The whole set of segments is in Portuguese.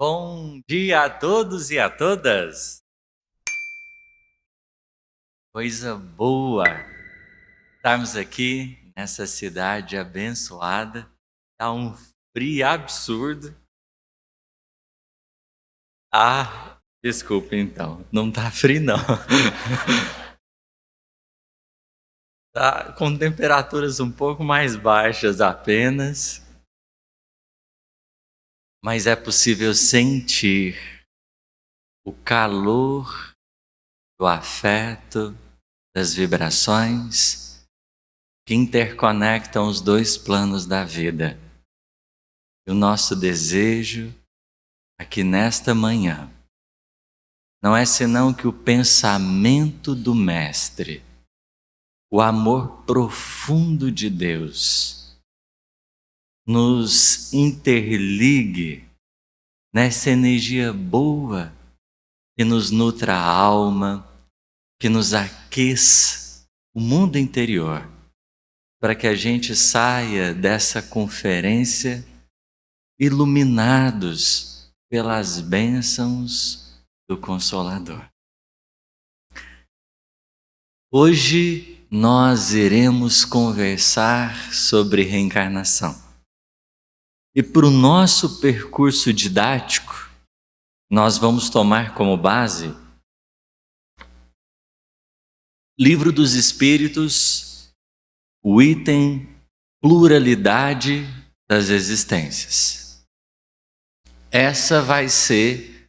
Bom dia a todos e a todas! Coisa boa estarmos aqui nessa cidade abençoada. Tá um frio absurdo. Desculpa então, não tá frio não. Tá com temperaturas um pouco mais baixas apenas. Mas é possível sentir o calor do afeto, das vibrações que interconectam os dois planos da vida. E o nosso desejo aqui nesta manhã não é senão que o pensamento do Mestre, o amor profundo de Deus, nos interligue nessa energia boa que nos nutra a alma, que nos aqueça o mundo interior, para que a gente saia dessa conferência iluminados pelas bênçãos do Consolador. Hoje nós iremos conversar sobre reencarnação. E para o nosso percurso didático, nós vamos tomar como base Livro dos Espíritos, o item Pluralidade das Existências. Essa vai ser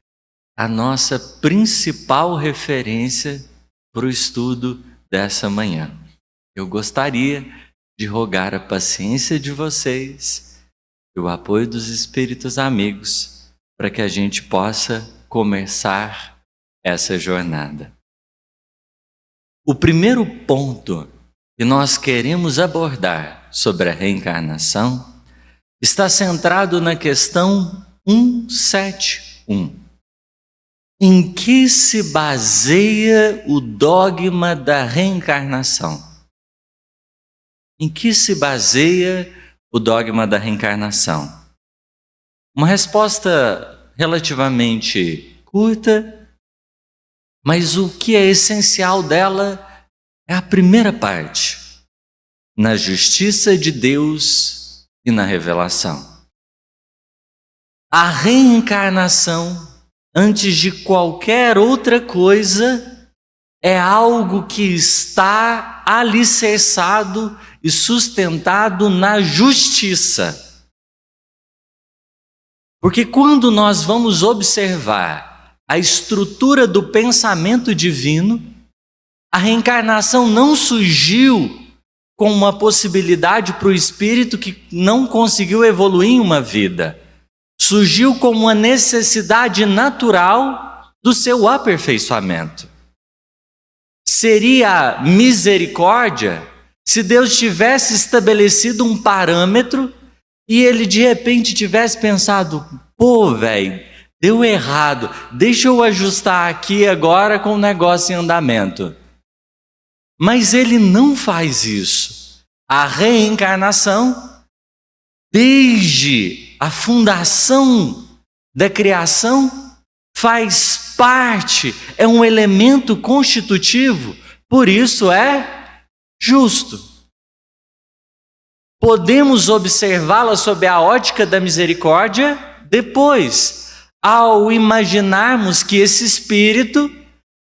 a nossa principal referência para o estudo dessa manhã. Eu gostaria de rogar a paciência de vocês e o apoio dos espíritos amigos para que a gente possa começar essa jornada. O primeiro ponto que nós queremos abordar sobre a reencarnação está centrado na questão 171. Em que se baseia o dogma da reencarnação? Em que se baseia o dogma da reencarnação? Uma resposta relativamente curta, mas o que é essencial dela é a primeira parte, na justiça de Deus e na revelação. A reencarnação, antes de qualquer outra coisa, é algo que está alicerçado e sustentado na justiça. Porque quando nós vamos observar a estrutura do pensamento divino, a reencarnação não surgiu como uma possibilidade para o espírito que não conseguiu evoluir em uma vida. Surgiu como uma necessidade natural do seu aperfeiçoamento. Seria misericórdia se Deus tivesse estabelecido um parâmetro e ele de repente tivesse pensado: pô, velho, deu errado, deixa eu ajustar aqui agora com o negócio em andamento. Mas ele não faz isso. A reencarnação, desde a fundação da criação, faz parte, é um elemento constitutivo, por isso é justo. Podemos observá-la sob a ótica da misericórdia depois, ao imaginarmos que esse espírito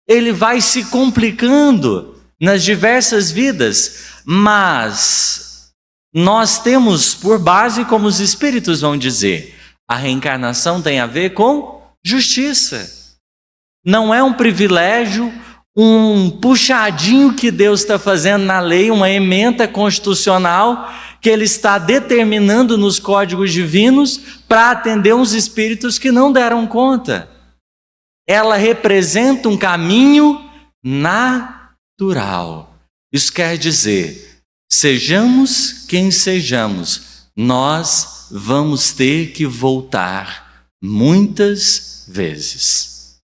ele vai se complicando nas diversas vidas, mas nós temos por base, como os espíritos vão dizer, a reencarnação tem a ver com justiça. Não é um privilégio, um puxadinho que Deus está fazendo na lei, uma ementa constitucional que Ele está determinando nos códigos divinos para atender uns espíritos que não deram conta. Ela representa um caminho natural. Isso quer dizer, sejamos quem sejamos, nós vamos ter que voltar muitas vezes.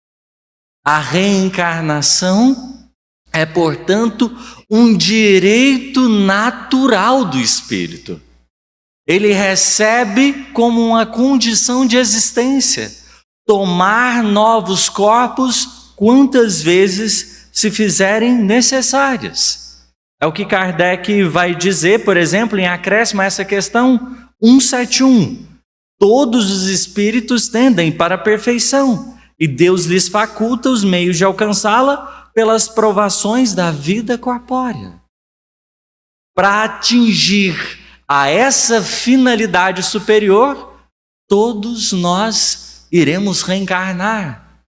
A reencarnação é, portanto, um direito natural do espírito. Ele recebe como uma condição de existência. tomar novos corpos quantas vezes se fizerem necessárias. É o que Kardec vai dizer, por exemplo, em acréscimo a essa questão 171. Todos os espíritos tendem para a perfeição, e Deus lhes faculta os meios de alcançá-la pelas provações da vida corpórea. Para atingir a essa finalidade superior, todos nós iremos reencarnar.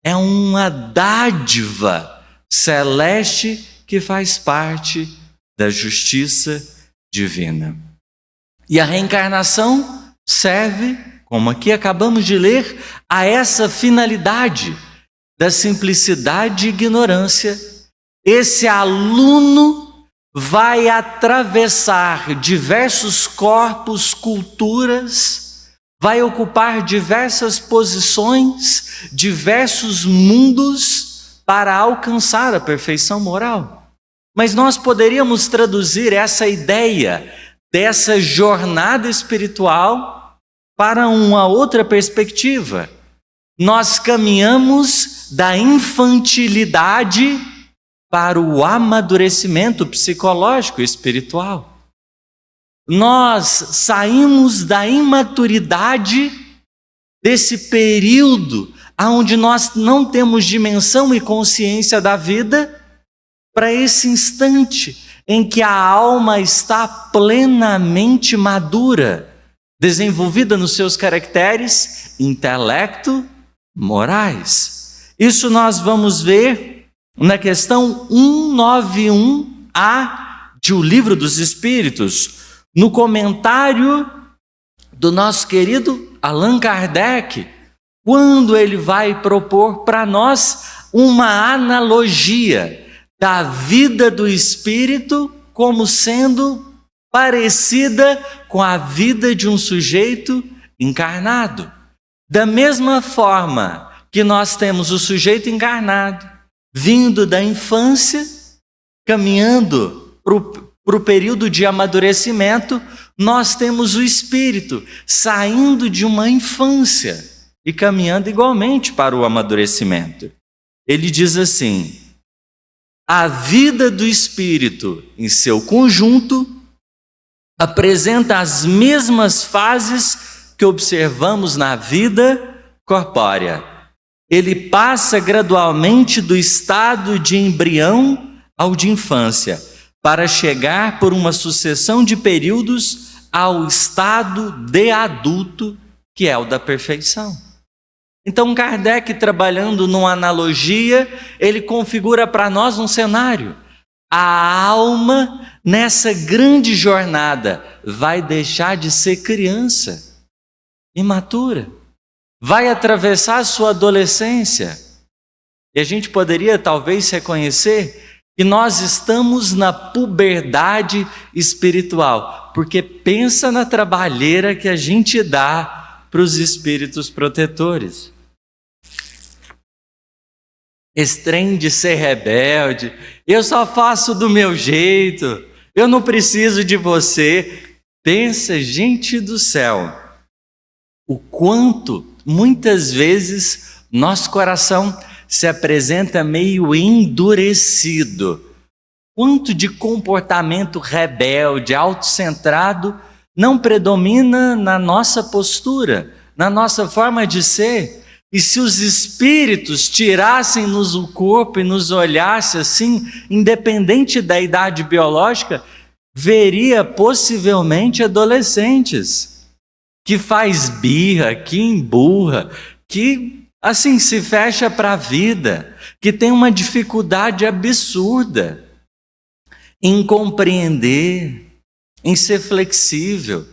É uma dádiva celeste que faz parte da justiça divina. E a reencarnação serve, como aqui acabamos de ler, a essa finalidade da simplicidade e ignorância. Esse aluno vai atravessar diversos corpos, culturas, vai ocupar diversas posições, diversos mundos para alcançar a perfeição moral. Mas nós poderíamos traduzir essa ideia dessa jornada espiritual para uma outra perspectiva. Nós caminhamos da infantilidade para o amadurecimento psicológico e espiritual. Nós saímos da imaturidade, desse período onde nós não temos dimensão e consciência da vida, para esse instante em que a alma está plenamente madura, desenvolvida nos seus caracteres intelecto, morais. Isso nós vamos ver na questão 191A de O Livro dos Espíritos, no comentário do nosso querido Allan Kardec, quando ele vai propor para nós uma analogia da vida do espírito como sendo parecida com a vida de um sujeito encarnado. Da mesma forma que nós temos o sujeito encarnado, vindo da infância, caminhando para o período de amadurecimento, nós temos o espírito saindo de uma infância e caminhando igualmente para o amadurecimento. Ele diz assim: a vida do espírito, em seu conjunto, apresenta as mesmas fases que observamos na vida corpórea. Ele passa gradualmente do estado de embrião ao de infância, para chegar por uma sucessão de períodos ao estado de adulto, que é o da perfeição. Então Kardec, trabalhando numa analogia, ele configura para nós um cenário. A alma, nessa grande jornada, vai deixar de ser criança, imatura, vai atravessar a sua adolescência. E a gente poderia talvez reconhecer que nós estamos na puberdade espiritual, porque pensa na trabalheira que a gente dá para os espíritos protetores. Esse trem de ser rebelde, eu só faço do meu jeito, eu não preciso de você. Pensa, gente do céu, o quanto muitas vezes nosso coração se apresenta meio endurecido. Quanto de comportamento rebelde, autocentrado, não predomina na nossa postura, na nossa forma de ser. E se os espíritos tirassem-nos o corpo e nos olhassem assim, independente da idade biológica, veria possivelmente adolescentes que faz birra, que emburra, que assim se fecha para a vida, que tem uma dificuldade absurda em compreender, em ser flexível.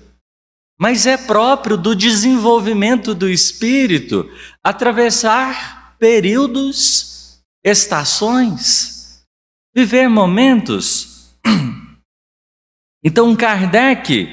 Mas é próprio do desenvolvimento do espírito atravessar períodos, estações, viver momentos. Então Kardec,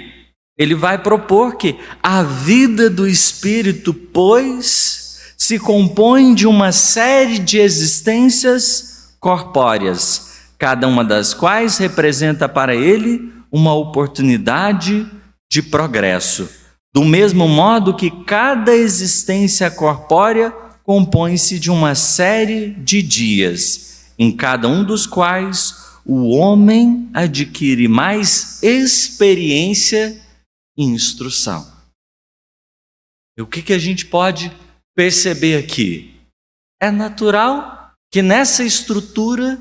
ele vai propor que a vida do espírito, pois, se compõe de uma série de existências corpóreas, cada uma das quais representa para ele uma oportunidade de progresso, Do mesmo modo que cada existência corpórea compõe-se de uma série de dias, em cada um dos quais o homem adquire mais experiência e instrução. E o que a gente pode perceber aqui? É natural que nessa estrutura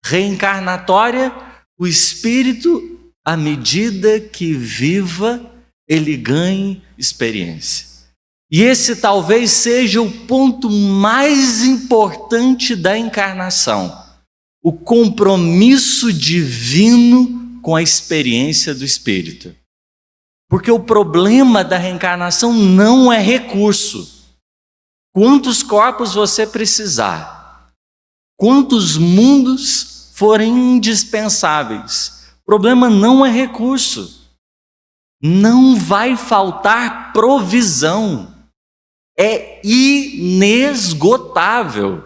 reencarnatória, o espírito, à medida que viva, ele ganhe experiência. E esse talvez seja o ponto mais importante da encarnação, o compromisso divino com a experiência do espírito. Porque o problema da reencarnação não é recurso. Quantos corpos você precisar, quantos mundos forem indispensáveis, o problema não é recurso. Não vai faltar provisão. É inesgotável.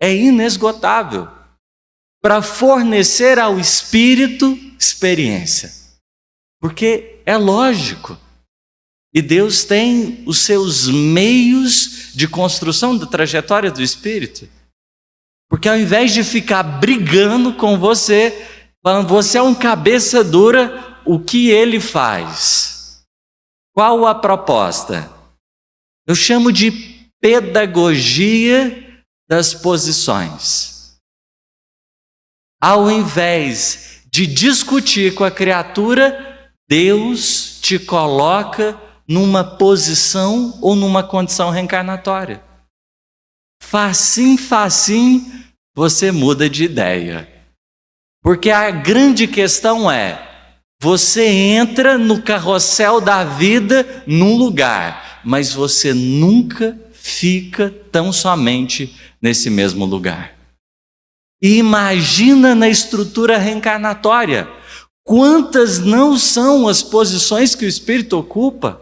É inesgotável para fornecer ao espírito experiência. Porque é lógico. E Deus tem os seus meios de construção da trajetória do espírito. Porque ao invés de ficar brigando com você, falando, você é um cabeça dura, o que ele faz? Qual a proposta? Eu chamo de pedagogia das posições. Ao invés de discutir com a criatura, Deus te coloca numa posição ou numa condição reencarnatória. Facinho, você muda de ideia. Porque a grande questão é, você entra no carrossel da vida num lugar, mas você nunca fica tão somente nesse mesmo lugar. E imagina na estrutura reencarnatória, quantas não são as posições que o espírito ocupa?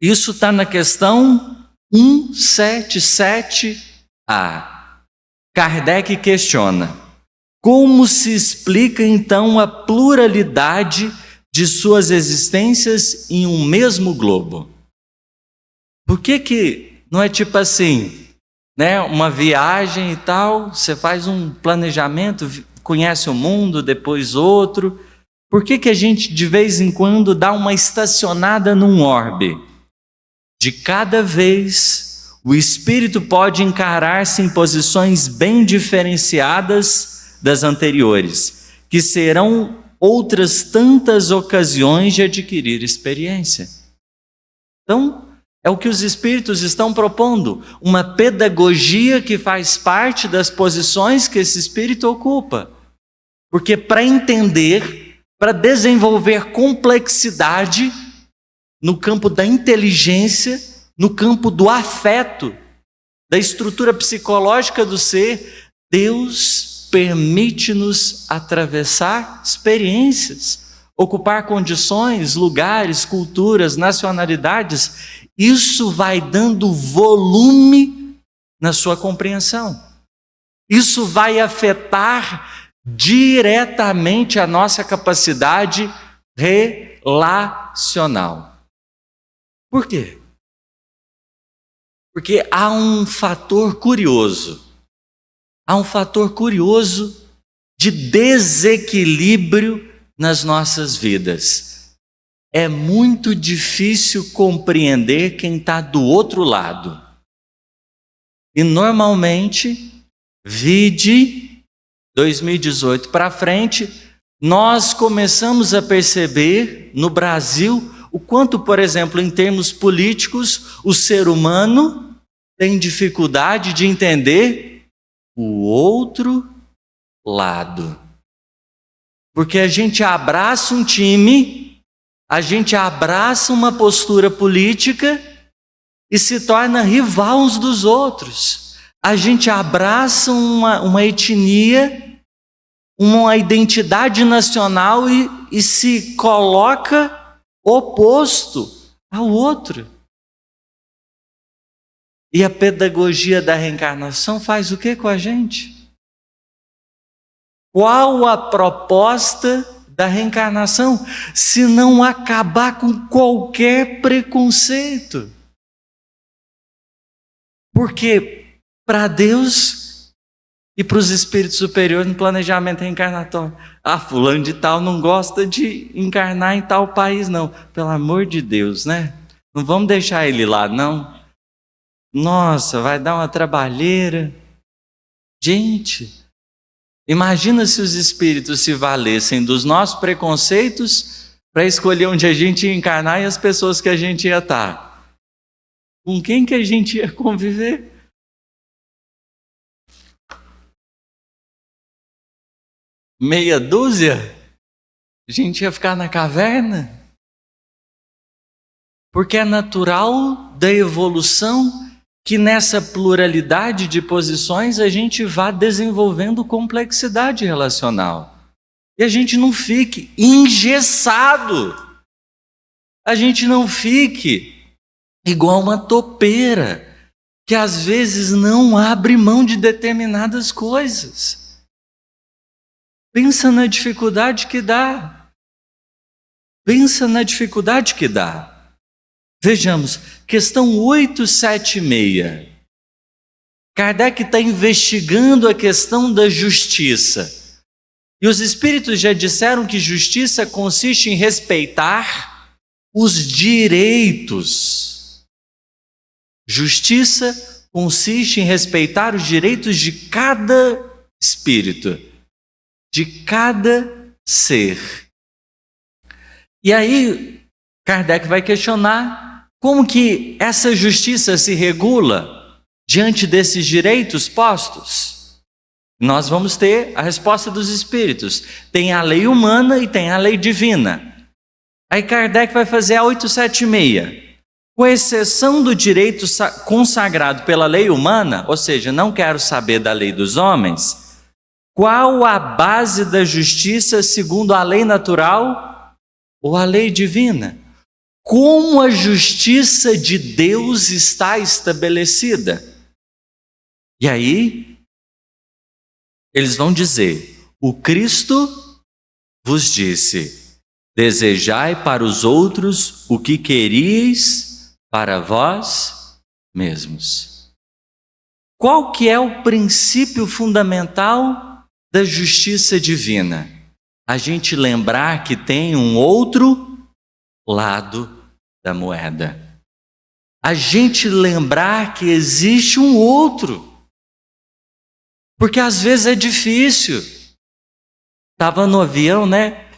Isso está na questão 177A. Kardec questiona: como se explica então a pluralidade de suas existências em um mesmo globo? Por que não é tipo assim, né, uma viagem e tal, você faz um planejamento, conhece o mundo, depois outro. Por que a gente de vez em quando dá uma estacionada num orbe? De cada vez, o espírito pode encarar-se em posições bem diferenciadas das anteriores, que serão outras tantas ocasiões de adquirir experiência. Então, é o que os espíritos estão propondo, uma pedagogia que faz parte das posições que esse espírito ocupa. Porque para entender, para desenvolver complexidade no campo da inteligência, no campo do afeto, da estrutura psicológica do ser, Deus permite-nos atravessar experiências, ocupar condições, lugares, culturas, nacionalidades. Isso vai dando volume na sua compreensão. Isso vai afetar diretamente a nossa capacidade relacional. Por quê? Porque há um fator curioso. Há um fator curioso de desequilíbrio nas nossas vidas. É muito difícil compreender quem está do outro lado. E normalmente, vide 2018 para frente, nós começamos a perceber no Brasil o quanto, por exemplo, em termos políticos, o ser humano tem dificuldade de entender o outro lado. Porque a gente abraça um time, a gente abraça uma postura política e se torna rival uns dos outros. A gente abraça uma etnia, uma identidade nacional e se coloca oposto ao outro. E a pedagogia da reencarnação faz o que com a gente? Qual a proposta da reencarnação, se não acabar com qualquer preconceito. Porque para Deus e para os espíritos superiores no planejamento reencarnatório, fulano de tal não gosta de encarnar em tal país não, pelo amor de Deus, né? Não vamos deixar ele lá não. Nossa, vai dar uma trabalheira. Gente, imagina se os espíritos se valessem dos nossos preconceitos para escolher onde a gente ia encarnar e as pessoas que a gente ia estar. Com quem que a gente ia conviver? Meia dúzia? A gente ia ficar na caverna? Porque é natural da evolução que nessa pluralidade de posições a gente vá desenvolvendo complexidade relacional. E a gente não fique engessado. A gente não fique igual uma topeira, que às vezes não abre mão de determinadas coisas. Pensa na dificuldade que dá. Pensa na dificuldade que dá. Vejamos, questão 876. Kardec está investigando a questão da justiça. E os espíritos já disseram que justiça consiste em respeitar os direitos. Justiça consiste em respeitar os direitos de cada espírito, de cada ser. E aí, Kardec vai questionar como que essa justiça se regula diante desses direitos postos. Nós vamos ter a resposta dos espíritos. Tem a lei humana e tem a lei divina. Aí Kardec vai fazer a 876. Com exceção do direito consagrado pela lei humana, ou seja, não quero saber da lei dos homens, qual a base da justiça segundo a lei natural ou a lei divina? Como a justiça de Deus está estabelecida? E aí, eles vão dizer: o Cristo vos disse, desejai para os outros o que queríeis para vós mesmos. Qual que é o princípio fundamental da justiça divina? A gente lembrar que tem um outro lado da moeda. A gente lembrar que existe um outro. Porque às vezes é difícil. Estava no avião, né?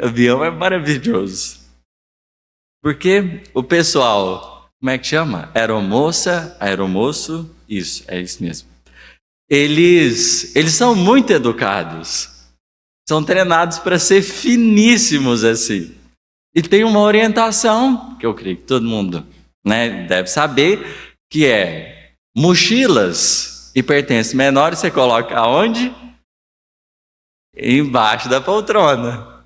O avião é maravilhoso. Porque o pessoal, como é que chama? Aeromoça, aeromoço, isso, é isso mesmo. Eles são muito educados. São treinados para ser finíssimos assim. E tem uma orientação, que eu creio que todo mundo, né, deve saber, que é mochilas e pertences menores você coloca aonde? Embaixo da poltrona.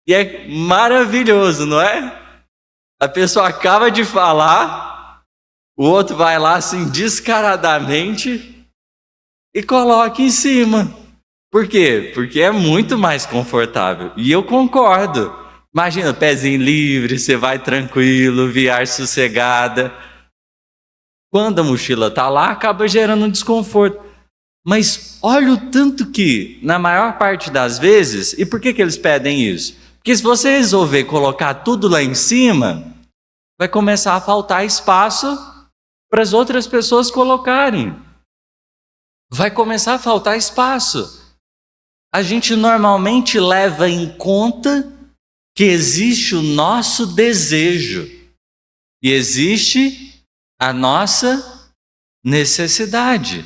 E é maravilhoso, não é? A pessoa acaba de falar, o outro vai lá assim descaradamente e coloca em cima. Por quê? Porque é muito mais confortável. E eu concordo. Imagina, pezinho livre, você vai tranquilo, viagem sossegada. Quando a mochila está lá, acaba gerando um desconforto. Mas olha o tanto que, na maior parte das vezes, e por que eles pedem isso? Porque se você resolver colocar tudo lá em cima, vai começar a faltar espaço para as outras pessoas colocarem. Vai começar a faltar espaço. A gente normalmente leva em conta que existe o nosso desejo e existe a nossa necessidade.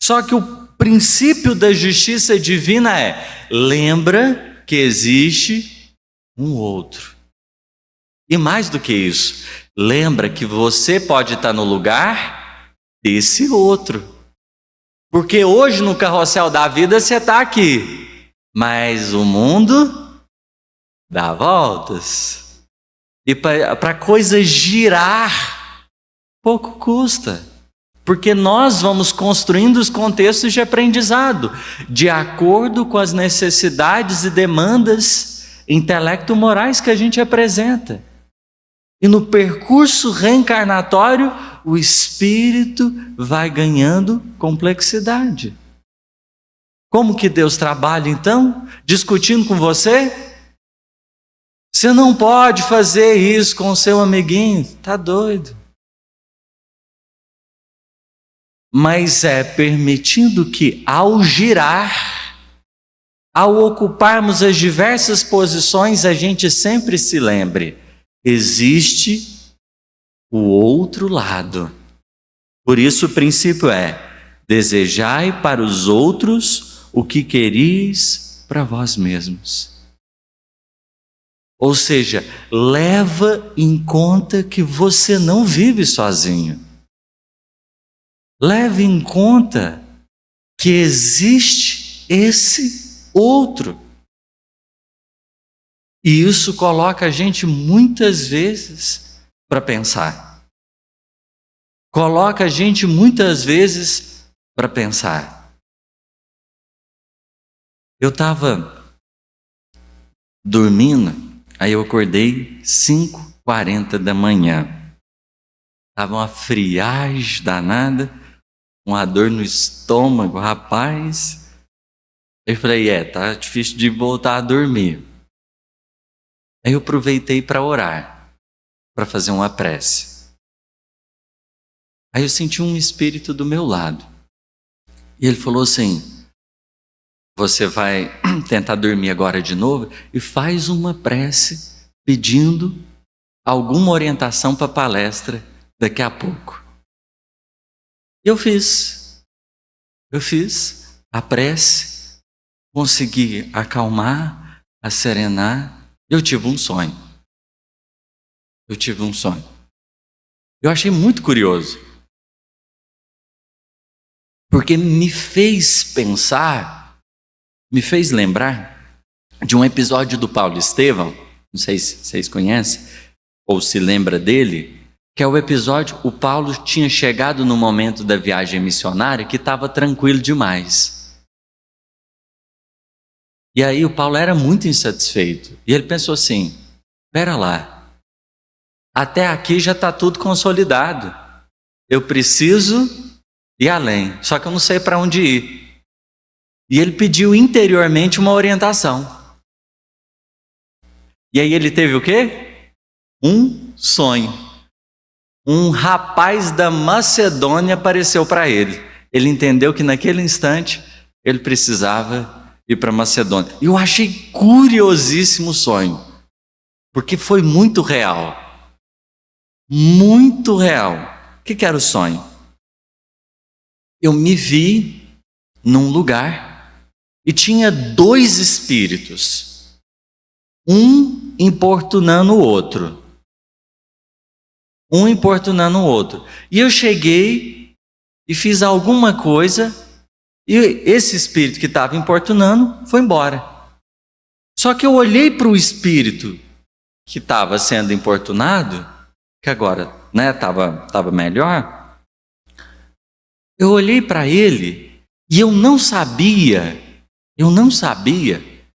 Só que o princípio da justiça divina é: lembra que existe um outro. E mais do que isso, lembra que você pode estar no lugar desse outro. Porque hoje no carrossel da vida você está aqui, mas o mundo dá voltas. E para a coisa girar, pouco custa. Porque nós vamos construindo os contextos de aprendizado, de acordo com as necessidades e demandas intelecto-morais que a gente apresenta. E no percurso reencarnatório, o espírito vai ganhando complexidade. Como que Deus trabalha então? Discutindo com você? Você não pode fazer isso com o seu amiguinho, tá doido. Mas é permitindo que ao girar, ao ocuparmos as diversas posições, a gente sempre se lembre, existe o outro lado. Por isso o princípio é, desejai para os outros o que quereis para vós mesmos. Ou seja, leva em conta que você não vive sozinho. Leve em conta que existe esse outro. E isso coloca a gente muitas vezes para pensar. Coloca a gente muitas vezes para pensar. Eu estava dormindo, aí eu acordei 5h40 da manhã. Estava uma friagem danada. Uma dor no estômago, rapaz. Eu falei, tá difícil de voltar a dormir. Aí eu aproveitei para orar, para fazer uma prece. Aí eu senti um espírito do meu lado. E ele falou assim, você vai tentar dormir agora de novo e faz uma prece pedindo alguma orientação para a palestra daqui a pouco. Eu fiz a prece, consegui acalmar, serenar. Eu tive um sonho. Eu achei muito curioso, porque me fez pensar, me fez lembrar de um episódio do Paulo Estevão, não sei se vocês conhecem, ou se lembra dele, que é o episódio, o Paulo tinha chegado no momento da viagem missionária que estava tranquilo demais. E aí o Paulo era muito insatisfeito. E ele pensou assim, espera lá, até aqui já está tudo consolidado. Eu preciso ir além, só que eu não sei para onde ir. E ele pediu interiormente uma orientação. E aí ele teve o quê? Um sonho. Um rapaz da Macedônia apareceu para ele. Ele entendeu que naquele instante ele precisava ir para Macedônia. E eu achei curiosíssimo o sonho, porque foi muito real. Muito real. O que era o sonho? Eu me vi num lugar e tinha 2 espíritos, um importunando o outro. E eu cheguei e fiz alguma coisa e esse espírito que estava importunando foi embora. Só que eu olhei para o espírito que estava sendo importunado, que agora estava melhor. Eu olhei para ele e eu não sabia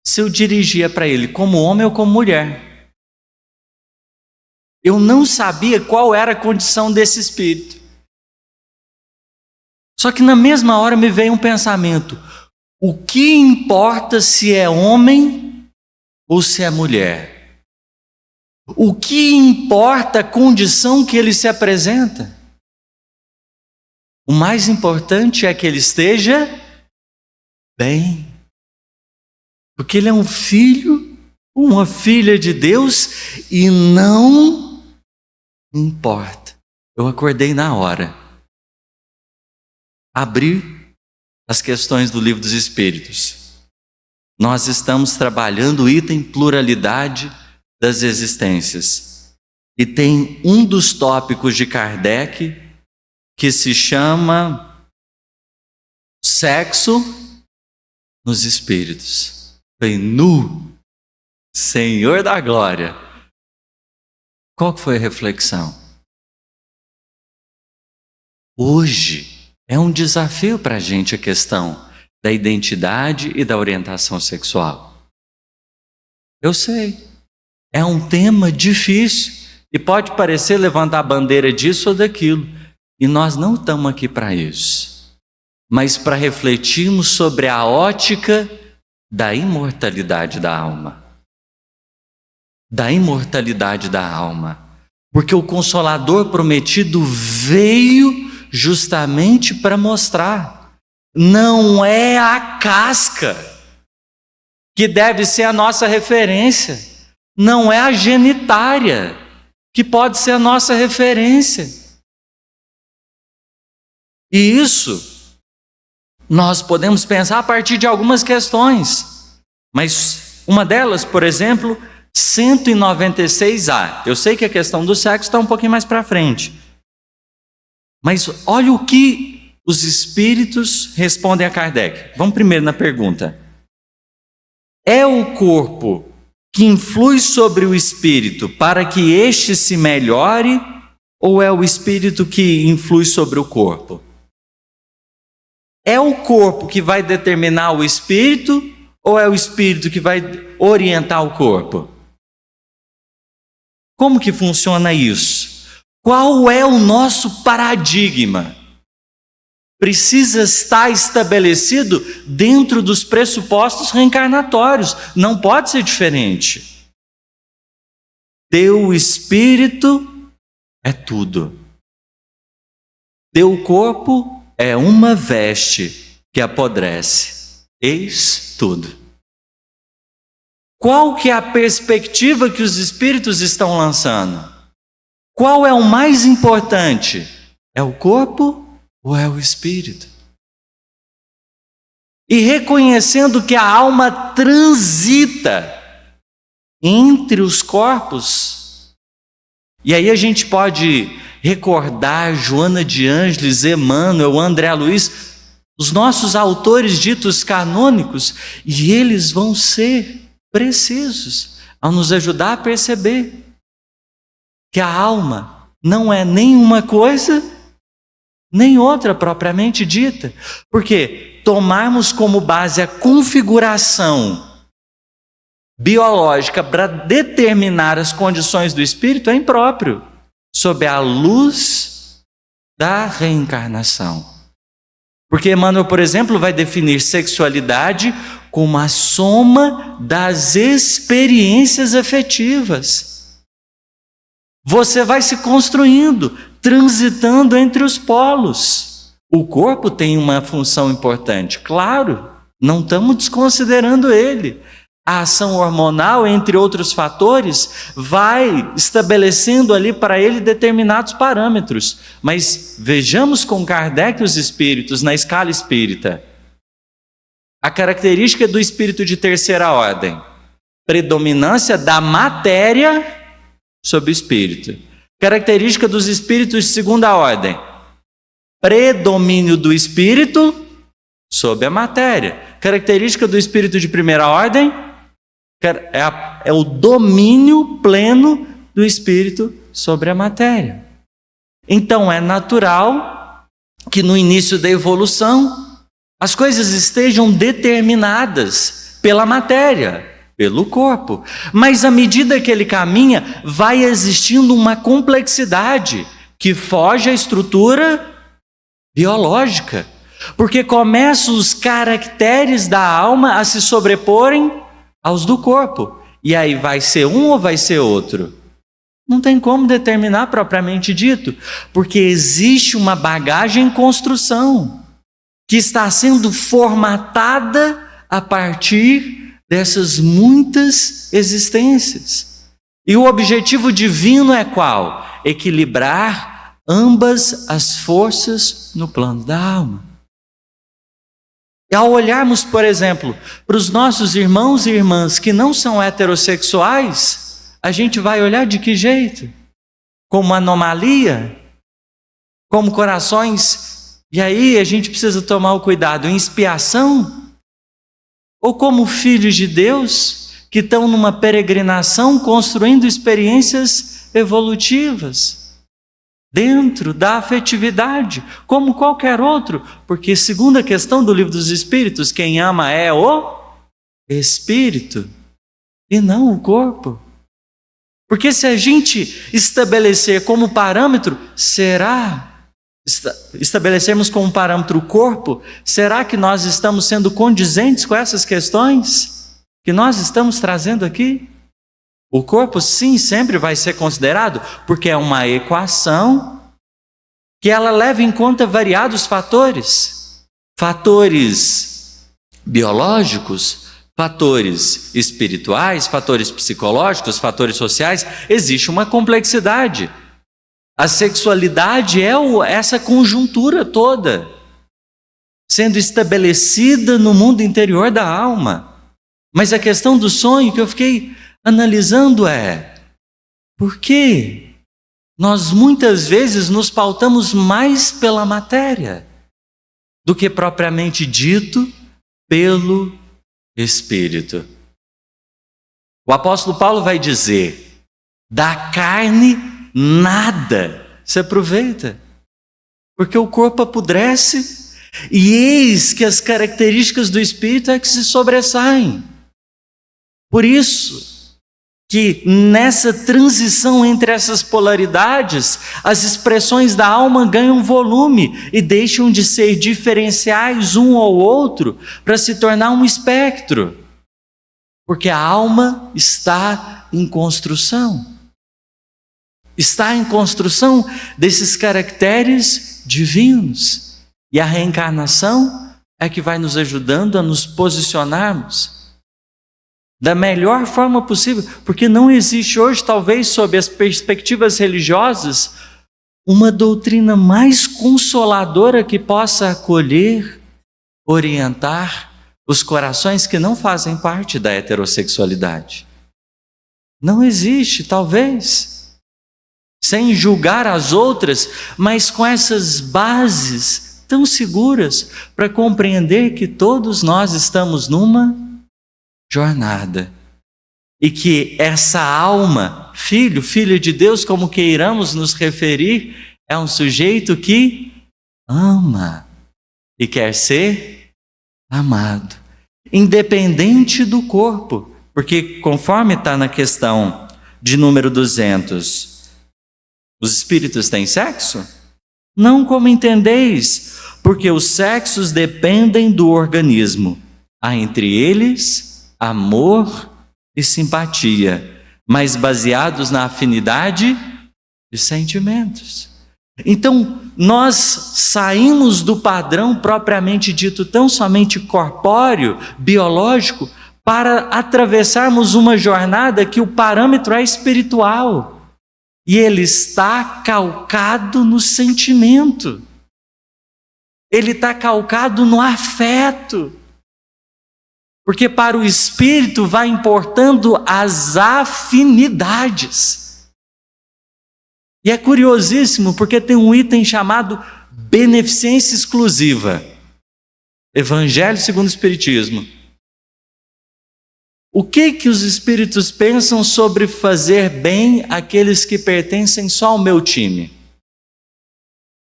se eu dirigia para ele como homem ou como mulher. Eu não sabia qual era a condição desse espírito. Só que na mesma hora me veio um pensamento: o que importa se é homem ou se é mulher? O que importa a condição que ele se apresenta? O mais importante é que ele esteja bem. Porque ele é um filho, uma filha de Deus e não importa. Eu acordei na hora. Abri as questões do Livro dos Espíritos. Nós estamos trabalhando o item pluralidade das existências. E tem um dos tópicos de Kardec que se chama sexo nos espíritos. Falei, nu, Senhor da glória. Qual foi a reflexão? Hoje é um desafio para a gente a questão da identidade e da orientação sexual. Eu sei, é um tema difícil e pode parecer levantar a bandeira disso ou daquilo. E nós não estamos aqui para isso, mas para refletirmos sobre a ótica da imortalidade da alma. Da imortalidade da alma. Porque o Consolador prometido veio justamente para mostrar. Não é a casca que deve ser a nossa referência. Não é a genitária que pode ser a nossa referência. E isso nós podemos pensar a partir de algumas questões. Mas uma delas, por exemplo, 196A. Eu sei que a questão do sexo está um pouquinho mais para frente. Mas olha o que os espíritos respondem a Kardec. Vamos primeiro na pergunta. É o corpo que influi sobre o espírito para que este se melhore, ou é o espírito que influi sobre o corpo? É o corpo que vai determinar o espírito, ou é o espírito que vai orientar o corpo? Como que funciona isso? Qual é o nosso paradigma? Precisa estar estabelecido dentro dos pressupostos reencarnatórios. Não pode ser diferente. Teu espírito é tudo. Teu corpo é uma veste que apodrece. Eis tudo. Qual que é a perspectiva que os espíritos estão lançando? Qual é o mais importante? É o corpo ou é o espírito? E reconhecendo que a alma transita entre os corpos. E aí a gente pode recordar Joana de Ângeles, Emmanuel, André Luiz, os nossos autores ditos canônicos, e eles vão ser precisos ao nos ajudar a perceber que a alma não é nem uma coisa, nem outra propriamente dita. Porque tomarmos como base a configuração biológica para determinar as condições do espírito é impróprio, sob a luz da reencarnação. Porque Emmanuel, por exemplo, vai definir sexualidade como a soma das experiências afetivas. Você vai se construindo, transitando entre os polos. O corpo tem uma função importante, claro, não estamos desconsiderando ele. A ação hormonal, entre outros fatores, vai estabelecendo ali para ele determinados parâmetros. Mas vejamos com Kardec os espíritos na escala espírita. A característica do espírito de terceira ordem: predominância da matéria sobre o espírito. Característica dos espíritos de segunda ordem: predomínio do espírito sobre a matéria. Característica do espírito de primeira ordem: é o domínio pleno do espírito sobre a matéria. Então é natural que no início da evolução as coisas estejam determinadas pela matéria, pelo corpo. Mas à medida que ele caminha, vai existindo uma complexidade que foge à estrutura biológica. Porque começam os caracteres da alma a se sobreporem aos do corpo. E aí vai ser um ou vai ser outro? Não tem como determinar propriamente dito, porque existe uma bagagem em construção que está sendo formatada a partir dessas muitas existências. E o objetivo divino é qual? Equilibrar ambas as forças no plano da alma. E ao olharmos, por exemplo, para os nossos irmãos e irmãs que não são heterossexuais, a gente vai olhar de que jeito? Como anomalia? Como corações? E aí a gente precisa tomar o cuidado em expiação? Ou como filhos de Deus que estão numa peregrinação construindo experiências evolutivas? dentro da afetividade, como qualquer outro, porque segundo a questão do Livro dos Espíritos, quem ama é o Espírito e não o corpo. Porque se a gente estabelecer como parâmetro, estabelecermos como parâmetro o corpo, será que nós estamos sendo condizentes com essas questões que nós estamos trazendo aqui? O corpo, sim, sempre vai ser considerado, porque é uma equação que ela leva em conta variados fatores. Fatores biológicos, fatores espirituais, fatores psicológicos, fatores sociais. Existe uma complexidade. A sexualidade é essa conjuntura toda, sendo estabelecida no mundo interior da alma. Mas a questão do sonho que eu fiquei analisando por que nós muitas vezes nos pautamos mais pela matéria do que propriamente dito pelo Espírito. O apóstolo Paulo vai dizer: da carne nada se aproveita, porque o corpo apodrece, e eis que as características do Espírito é que se sobressaem. Por isso que nessa transição entre essas polaridades, as expressões da alma ganham volume e deixam de ser diferenciais um ao outro para se tornar um espectro, porque a alma está em construção. Está em construção desses caracteres divinos, e a reencarnação é que vai nos ajudando a nos posicionarmos da melhor forma possível, porque não existe hoje, talvez sob as perspectivas religiosas, uma doutrina mais consoladora que possa acolher, orientar os corações que não fazem parte da heterossexualidade. Não existe, talvez, sem julgar as outras, mas com essas bases tão seguras para compreender que todos nós estamos numa jornada, e que essa alma, filho de Deus, como queiramos nos referir, é um sujeito que ama e quer ser amado, independente do corpo, porque conforme está na questão de número 200, os espíritos têm sexo? Não como entendeis, porque os sexos dependem do organismo, há entre eles amor e simpatia, mas baseados na afinidade de sentimentos. Então, nós saímos do padrão propriamente dito tão somente corpóreo, biológico, para atravessarmos uma jornada que o parâmetro é espiritual, e ele está calcado no sentimento, ele está calcado no afeto. Porque para o Espírito vai importando as afinidades. E é curiosíssimo, porque tem um item chamado beneficência exclusiva. Evangelho segundo o Espiritismo. O que os Espíritos pensam sobre fazer bem àqueles que pertencem só ao meu time?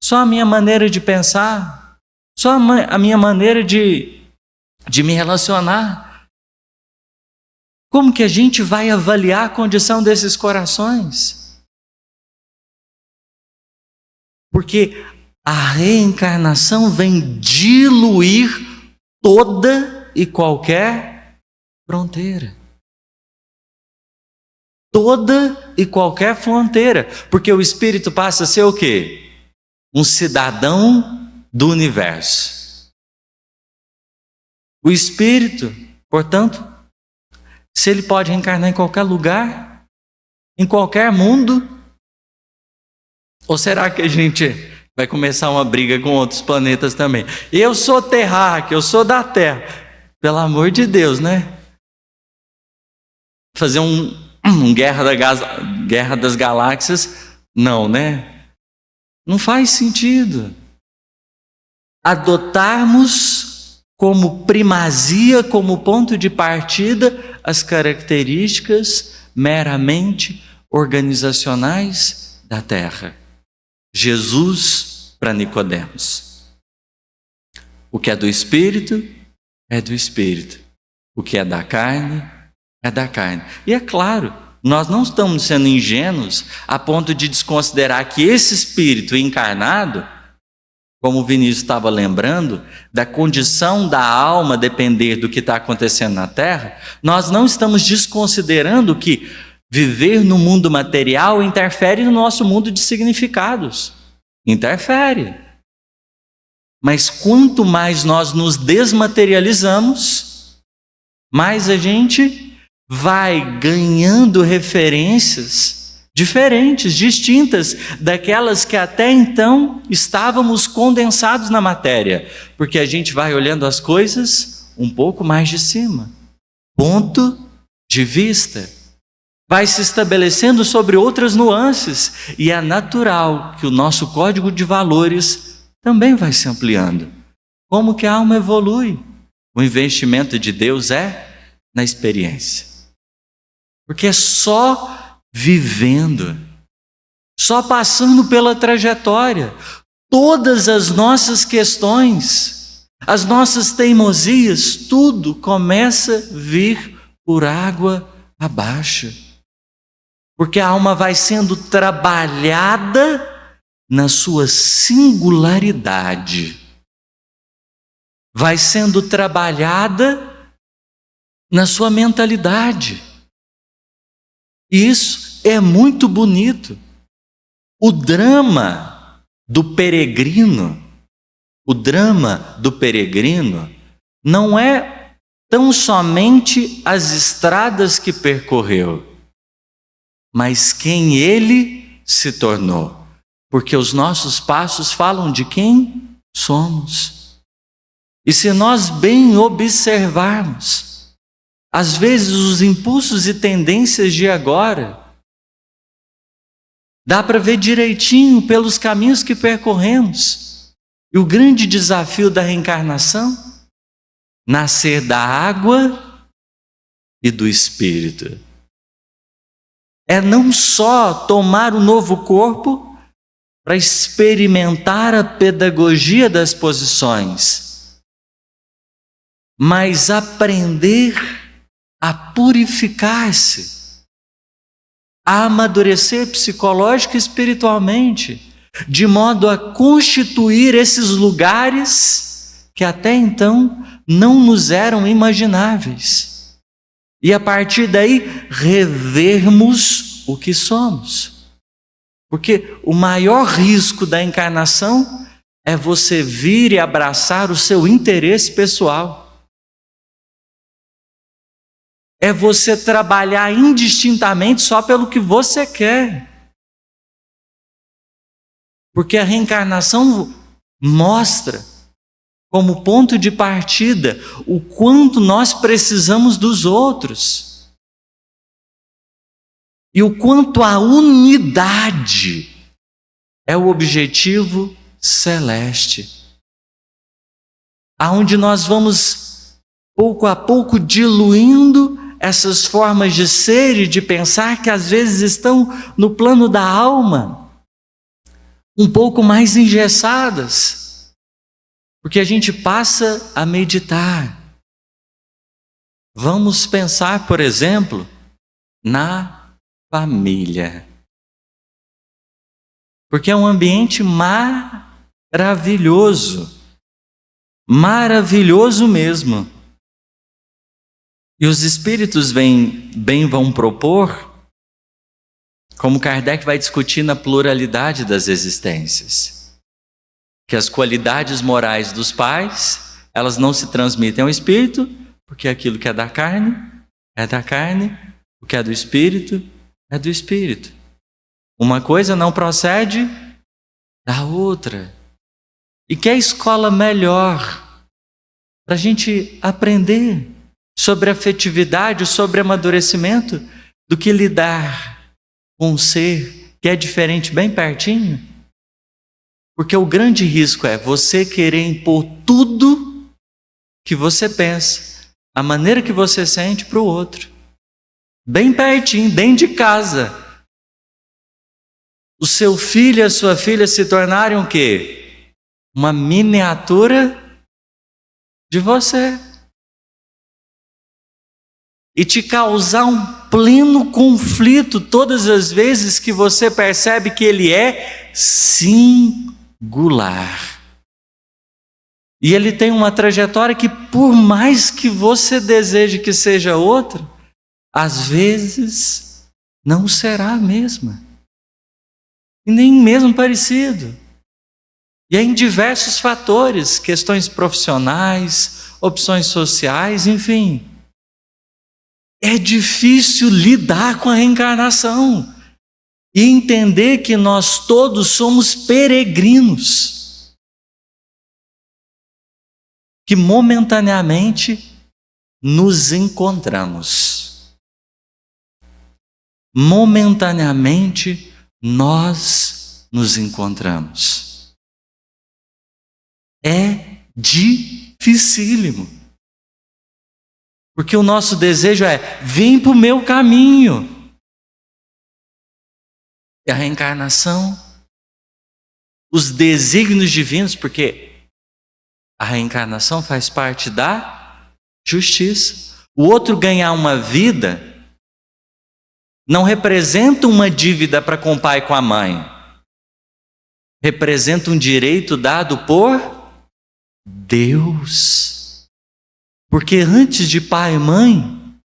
Só a minha maneira de pensar? Só a minha maneira de me relacionar? Como que a gente vai avaliar a condição desses corações? Porque a reencarnação vem diluir toda e qualquer fronteira. Toda e qualquer fronteira. Porque o espírito passa a ser o quê? Um cidadão do universo. O espírito, portanto, se ele pode reencarnar em qualquer lugar, em qualquer mundo, ou será que a gente vai começar uma briga com outros planetas também? Eu sou terráqueo, eu sou da Terra. Pelo amor de Deus, né? Fazer guerra das galáxias, não, né? Não faz sentido. Adotarmos como primazia, como ponto de partida, as características meramente organizacionais da Terra. Jesus para Nicodemos. O que é do Espírito, é do Espírito. O que é da carne, é da carne. E é claro, nós não estamos sendo ingênuos a ponto de desconsiderar que esse Espírito encarnado, como o Vinícius estava lembrando, da condição da alma depender do que está acontecendo na Terra, nós não estamos desconsiderando que viver no mundo material interfere no nosso mundo de significados. Interfere. Mas quanto mais nós nos desmaterializamos, mais a gente vai ganhando referências diferentes, distintas daquelas que até então estávamos condensados na matéria, porque a gente vai olhando as coisas um pouco mais de cima. Ponto de vista. Vai se estabelecendo sobre outras nuances, e é natural que o nosso código de valores também vai se ampliando. Como que a alma evolui? O investimento de Deus é na experiência. Porque é só vivendo, só passando pela trajetória, todas as nossas questões, as nossas teimosias, tudo começa a vir por água abaixo. Porque a alma vai sendo trabalhada na sua singularidade. Vai sendo trabalhada na sua mentalidade. E isso é muito bonito. O drama do peregrino não é tão somente as estradas que percorreu, mas quem ele se tornou. Porque os nossos passos falam de quem somos. E se nós bem observarmos, às vezes os impulsos e tendências de agora, dá para ver direitinho pelos caminhos que percorremos. E o grande desafio da reencarnação, nascer da água e do Espírito. É não só tomar o novo corpo para experimentar a pedagogia das posições, mas aprender a purificar-se, a amadurecer psicológica e espiritualmente, de modo a constituir esses lugares que até então não nos eram imagináveis. E a partir daí, revermos o que somos. Porque o maior risco da encarnação é você vir e abraçar o seu interesse pessoal. É você trabalhar indistintamente só pelo que você quer. Porque a reencarnação mostra, como ponto de partida, o quanto nós precisamos dos outros. E o quanto a unidade é o objetivo celeste. Aonde nós vamos, pouco a pouco, diluindo essas formas de ser e de pensar que às vezes estão no plano da alma, um pouco mais engessadas. Porque a gente passa a meditar. Vamos pensar, por exemplo, na família. Porque é um ambiente maravilhoso. Maravilhoso mesmo. E os espíritos vão propor, como Kardec vai discutir na pluralidade das existências, que as qualidades morais dos pais, elas não se transmitem ao espírito, porque aquilo que é da carne, o que é do espírito, é do espírito. Uma coisa não procede da outra. E que é a escola melhor para a gente aprender sobre afetividade, sobre amadurecimento, do que lidar com um ser que é diferente bem pertinho? Porque o grande risco é você querer impor tudo que você pensa, a maneira que você sente para o outro. Bem pertinho, dentro de casa. o seu filho e a sua filha se tornarem o quê? Uma miniatura de você. E te causar um pleno conflito todas as vezes que você percebe que ele é singular. E ele tem uma trajetória que, por mais que você deseje que seja outra, às vezes não será a mesma. E nem mesmo parecido. E é em diversos fatores, questões profissionais, opções sociais, enfim. É difícil lidar com a reencarnação e entender que nós todos somos peregrinos, que momentaneamente nos encontramos. Momentaneamente nós nos encontramos. É dificílimo. Porque o nosso desejo é: vem para o meu caminho. E a reencarnação, os desígnios divinos, porque a reencarnação faz parte da justiça. O outro ganhar uma vida não representa uma dívida para com o pai e com a mãe. Representa um direito dado por Deus. Porque antes de pai e mãe,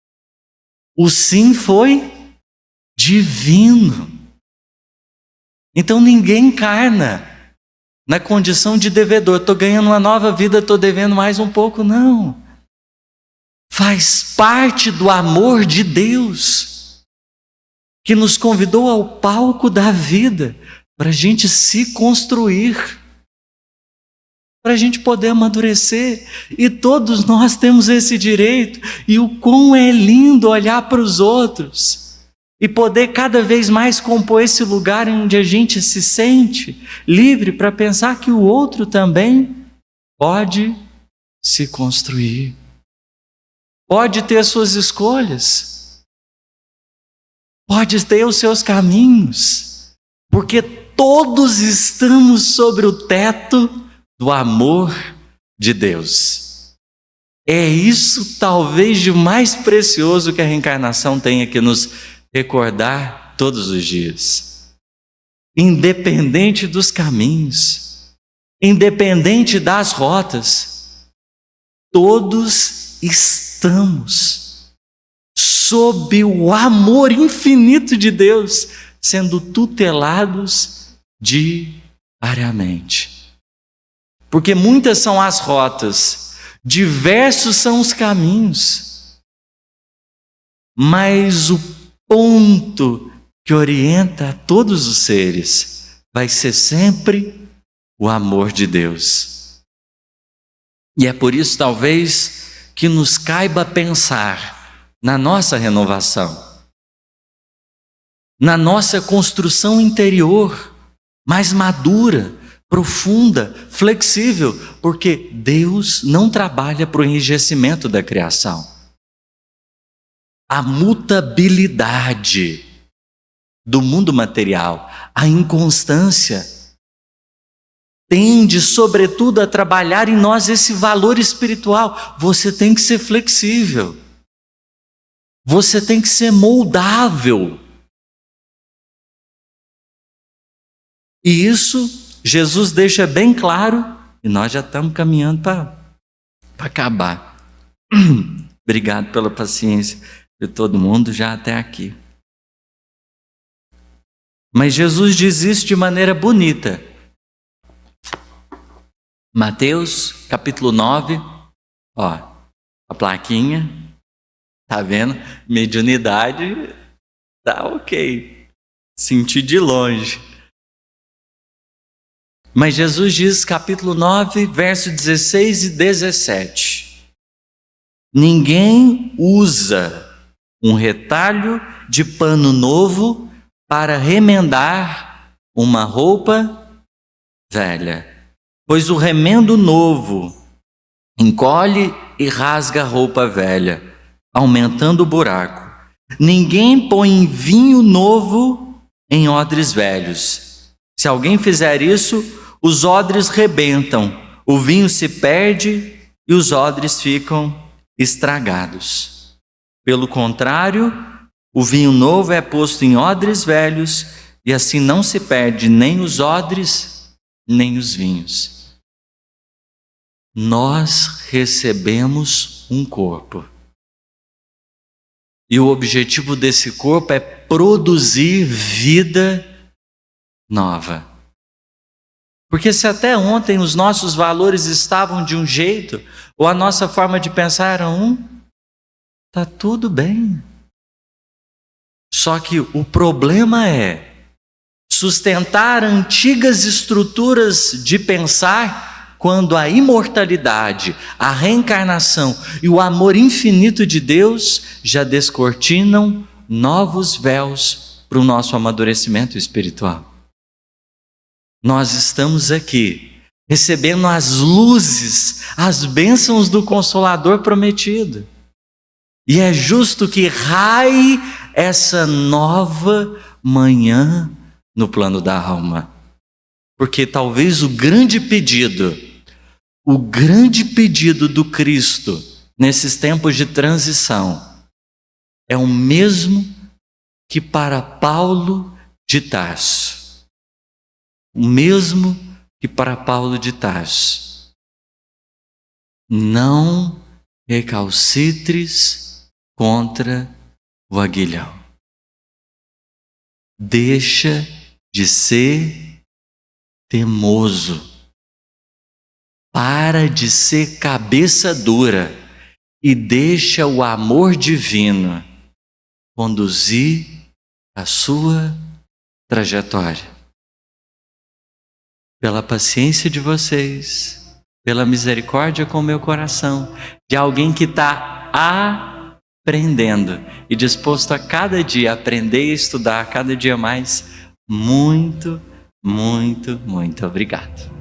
o sim foi divino. Então ninguém encarna na condição de devedor. Estou ganhando uma nova vida, estou devendo mais um pouco. Não. Faz parte do amor de Deus, que nos convidou ao palco da vida, para a gente se construir, para a gente poder amadurecer. E todos nós temos esse direito. E o quão é lindo olhar para os outros e poder cada vez mais compor esse lugar onde a gente se sente livre para pensar que o outro também pode se construir, pode ter as suas escolhas, pode ter os seus caminhos, porque todos estamos sobre o teto do amor de Deus. É isso talvez de mais precioso que a reencarnação tenha que nos recordar todos os dias. Independente dos caminhos, independente das rotas, todos estamos sob o amor infinito de Deus, sendo tutelados diariamente. Porque muitas são as rotas, diversos são os caminhos, mas o ponto que orienta a todos os seres vai ser sempre o amor de Deus. E é por isso, talvez, que nos caiba pensar na nossa renovação, na nossa construção interior mais madura, profunda, flexível, porque Deus não trabalha para o enrijecimento da criação. A mutabilidade do mundo material, a inconstância, tende, sobretudo, a trabalhar em nós esse valor espiritual. Você tem que ser flexível, você tem que ser moldável. E isso Jesus deixa bem claro, e nós já estamos caminhando para acabar. Obrigado pela paciência de todo mundo já até aqui. Mas Jesus diz isso de maneira bonita. Mateus, capítulo 9, ó, a plaquinha, tá vendo? Mediunidade, tá ok. Senti de longe. Mas Jesus diz, capítulo 9, verso 16 e 17. Ninguém usa um retalho de pano novo para remendar uma roupa velha, pois o remendo novo encolhe e rasga a roupa velha, aumentando o buraco. Ninguém põe vinho novo em odres velhos. Se alguém fizer isso, os odres rebentam, o vinho se perde e os odres ficam estragados. Pelo contrário, o vinho novo é posto em odres velhos e assim não se perde nem os odres, nem os vinhos. Nós recebemos um corpo. E o objetivo desse corpo é produzir vida nova. Porque se até ontem os nossos valores estavam de um jeito, ou a nossa forma de pensar era tá tudo bem. Só que o problema é sustentar antigas estruturas de pensar quando a imortalidade, a reencarnação e o amor infinito de Deus já descortinam novos véus para o nosso amadurecimento espiritual. Nós estamos aqui recebendo as luzes, as bênçãos do Consolador prometido. E é justo que raie essa nova manhã no plano da alma. Porque talvez o grande pedido do Cristo nesses tempos de transição é o mesmo que para Paulo de Tarso. O mesmo que para Paulo de Tarso. Não recalcitres contra o aguilhão. Deixa de ser teimoso. Para de ser cabeça dura e deixa o amor divino conduzir a sua trajetória. Pela paciência de vocês, pela misericórdia com o meu coração, de alguém que está aprendendo e disposto a cada dia aprender e estudar cada dia mais. Muito, muito, muito obrigado.